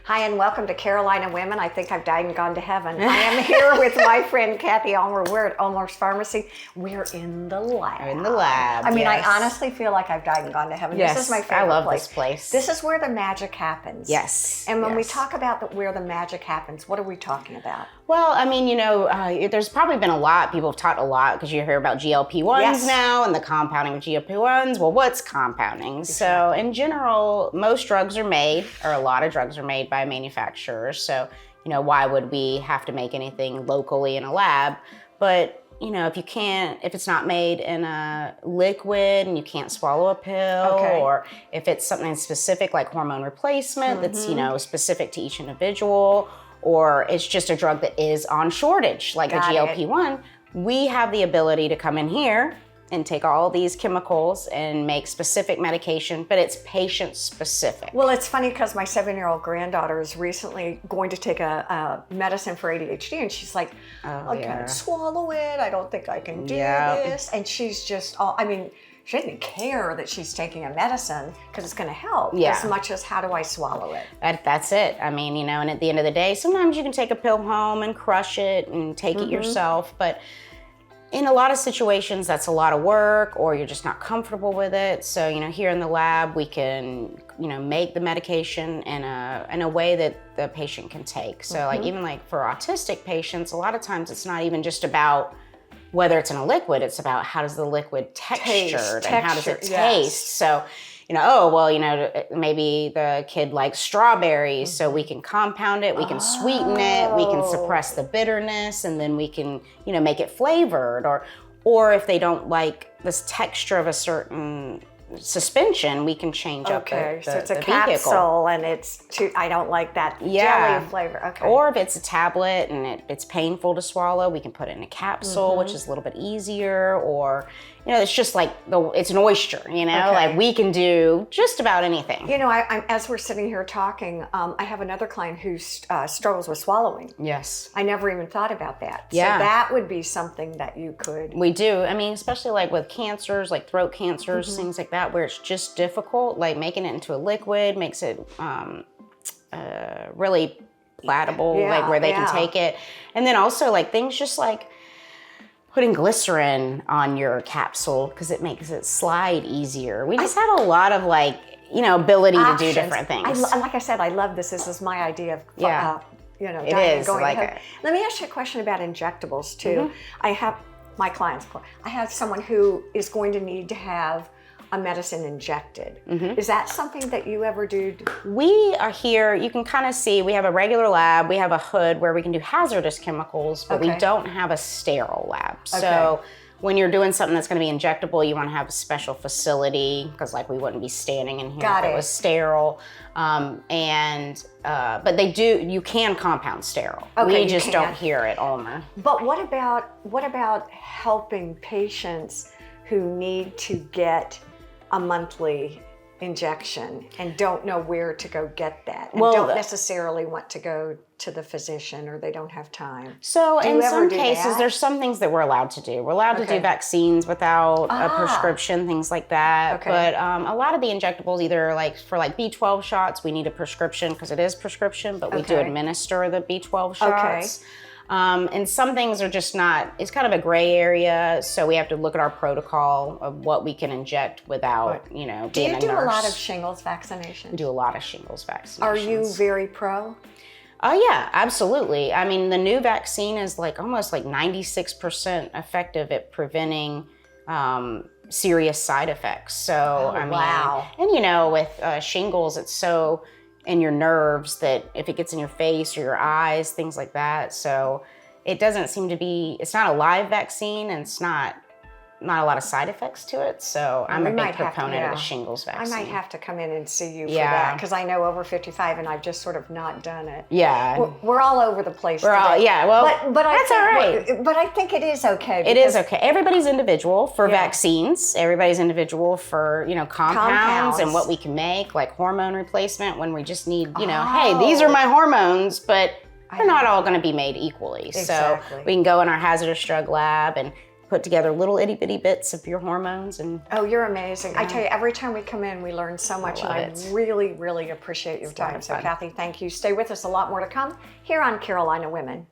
Hi, and welcome to Carolina Women. I think I've died and gone to heaven. I am here with my friend Cathy Ulmer. We're at Ulmer's Pharmacy. We're in the lab. We're in the lab. I mean, yes. I honestly feel like I've died and gone to heaven. Yes, This is my favorite I love place. this place. This is where the magic happens. Yes. And when we yes. talk about where the magic happens, what are we talking about? Well, I mean, there's probably been a lot. People have talked a lot because you hear about GLP-1s Yes. now and the compounding of GLP-1s. Well, what's compounding? Exactly. So in general, most drugs are made, or a lot of drugs are made by manufacturers. So, why would we have to make anything locally in a lab? But, if it's not made in a liquid and you can't swallow a pill, or if it's something specific like hormone replacement that's, specific to each individual, or it's just a drug that is on shortage, like a GLP-1, we have the ability to come in here and take all these chemicals and make specific medication, but it's patient specific. Well, it's funny because my 7-year-old granddaughter is recently going to take a medicine for ADHD, and she's like, I can't swallow it. I don't think I can do this. And she's just, she doesn't care that she's taking a medicine because it's going to help as much as how do I swallow it. That's it. I mean, and at the end of the day, sometimes you can take a pill home and crush it and take it yourself, but in a lot of situations, that's a lot of work, or you're just not comfortable with it. So, here in the lab, we can, make the medication in a way that the patient can take. So, even for autistic patients, a lot of times it's not even just about whether it's in a liquid, it's about how does the liquid textured and how does it taste. So, maybe the kid likes strawberries, so we can compound it, we can sweeten it, we can suppress the bitterness, and then we can, make it flavored. Or if they don't like this texture of a certain suspension, we can change up the so it's a vehicle. capsule, and I don't like that jelly flavor. Okay. Or if it's a tablet and it's painful to swallow, we can put it in a capsule, which is a little bit easier. Or, it's just like it's an oyster, like we can do just about anything. As we're sitting here talking, I have another client who struggles with swallowing. Yes. I never even thought about that. Yeah. So that would be something that you could. We do. I mean, especially like with cancers, like throat cancers, things like that, where it's just difficult, like making it into a liquid makes it really palatable, like where they can take it. And then also like things just like putting glycerin on your capsule because it makes it slide easier. We just have a lot of ability options to do different things. Like I said, I love this. This is my idea of it is going like ahead. Let me ask you a question about injectables too. I have my clients. I have someone who is going to need to have a medicine injected. Is that something that you ever do? We are here, you can kind of see, we have a regular lab, we have a hood where we can do hazardous chemicals, but we don't have a sterile lab. So when you're doing something that's going to be injectable, you want to have a special facility, because we wouldn't be standing in here if it was sterile. But you can compound sterile. We just don't here at Ulmer. But what about helping patients who need to get a monthly injection and don't know where to go get that, and don't necessarily want to go to the physician, or they don't have time? So in some cases, there's some things that we're allowed to do. We're allowed to do vaccines without a prescription, things like that. But a lot of the injectables, either for B12 shots, we need a prescription because it is prescription, but we do administer the B12 shots. And some things are just not, it's kind of a gray area, so we have to look at our protocol of what we can inject without, being a nurse. Do you do a lot of shingles vaccinations? We do a lot of shingles vaccinations. Are you very pro? Yeah, absolutely. I mean, the new vaccine is almost 96% effective at preventing serious side effects. So, and with shingles, it's so in your nerves that if it gets in your face or your eyes, things like that. So it doesn't seem to be, it's not a live vaccine, and it's not a lot of side effects to it. So I'm a big proponent of the shingles vaccine. I might have to come in and see you for that, because I know over 55 and I've just sort of not done it. Yeah. We're all over the place today. But that's all right. But I think it is okay. It is okay. Everybody's individual for vaccines. Everybody's individual for, compounds and what we can make, like hormone replacement, when we just need, hey, these are my hormones, but they're not all going to be made equally. Exactly. So we can go in our hazardous drug lab and put together little itty bitty bits of your hormones. And oh, you're amazing. I tell you, every time we come in, we learn so much, and I really, really appreciate your time. So Cathy, thank you. Stay with us, a lot more to come here on Carolina Women.